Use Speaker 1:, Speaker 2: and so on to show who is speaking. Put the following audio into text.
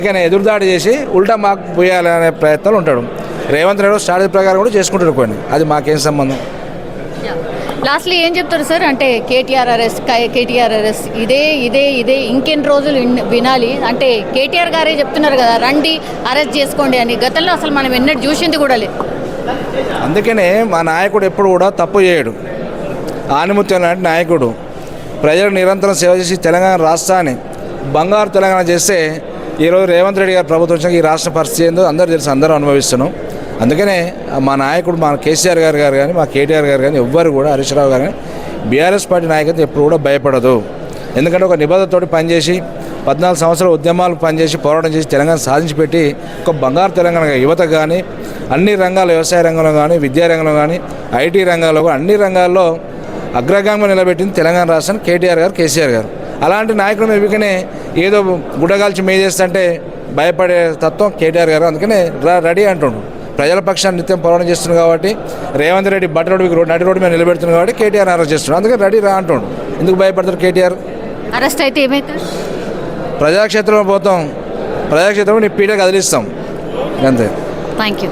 Speaker 1: కానీ ఎదురుదాడి చేసి ఉల్టా మాకు పోయాలనే ప్రయత్నాలు ఉంటాడు. రేవంత్ రెడ్డి స్ట్రాటజీ ప్రకారం కూడా చేసుకుంటారు కొన్ని, అది మాకేం సంబంధం.
Speaker 2: లాస్ట్లీ ఏం చెప్తారు సార్? అంటే కేటీఆర్ అరెస్ట్ ఇదే ఇంకెన్ని రోజులు వినాలి? అంటే కేటీఆర్ గారే చెప్తున్నారు కదా రండి అరెస్ట్ చేసుకోండి అని. గతంలో అసలు మనం ఎన్నడూ చూసింది కూడా లేదు.
Speaker 1: అందుకనే మా నాయకుడు ఎప్పుడు కూడా తప్పు చేయడు. ఆనిముత్యం లాంటి నాయకుడు ప్రజలకు నిరంతరం సేవ చేసి తెలంగాణ రాష్ట్రాన్ని బంగారు తెలంగాణ చేస్తే ఈరోజు రేవంత్ రెడ్డి గారు ప్రభుత్వం వచ్చాక ఈ రాష్ట్ర పరిస్థితి ఏందో అందరూ తెలుసు, అందరూ అనుభవిస్తున్నాం. అందుకనే మా నాయకుడు మా కేసీఆర్ గారు కానీ మా కేటీఆర్ గారు కానీ ఎవ్వరు కూడా హరీష్ రావు గారు కానీ బీఆర్ఎస్ పార్టీ నాయకత్వం ఎప్పుడు కూడా భయపడదు. ఎందుకంటే ఒక నిబద్ధతోటి పనిచేసి 14 సంవత్సరాల ఉద్యమాలు పనిచేసి పోరాటం చేసి తెలంగాణ సాధించి పెట్టి ఒక బంగారు తెలంగాణ యువతకు కానీ అన్ని రంగాల్లో, వ్యవసాయ రంగంలో కానీ, విద్యా రంగంలో కానీ, ఐటీ రంగాల్లో కానీ అన్ని రంగాల్లో అగ్రగామిగా నిలబెట్టింది తెలంగాణ రాష్ట్రాన్ని కేటీఆర్ గారు, కేసీఆర్ గారు. అలాంటి నాయకుడు మేబీకనే ఏదో గుడ్డగాల్చి మేజేస్తుంటే భయపడే తత్వం కేటీఆర్ గారు. అందుకనే రెడీ అంటుండు. ప్రజల పక్షాన్ని నిత్యం పోరాటం చేస్తున్నాడు కాబట్టి రేవంత్ రెడ్డి నడి రోడ్డు మీద నిలబెడుతున్నాడు కాబట్టి కేటీఆర్ అరెస్ట్ చేస్తున్నాడు. అందుకని రెడీ రా అంటుండు. ఎందుకు భయపడతారు కేటీఆర్?
Speaker 2: అరెస్ట్ అయితే ఏమవుతుంది?
Speaker 1: ప్రజాక్షేత్రంలో పోతాం, ప్రజాక్షేత్రంలో నీ పీడ కదిలిస్తాం, అంతే.
Speaker 2: Thank you.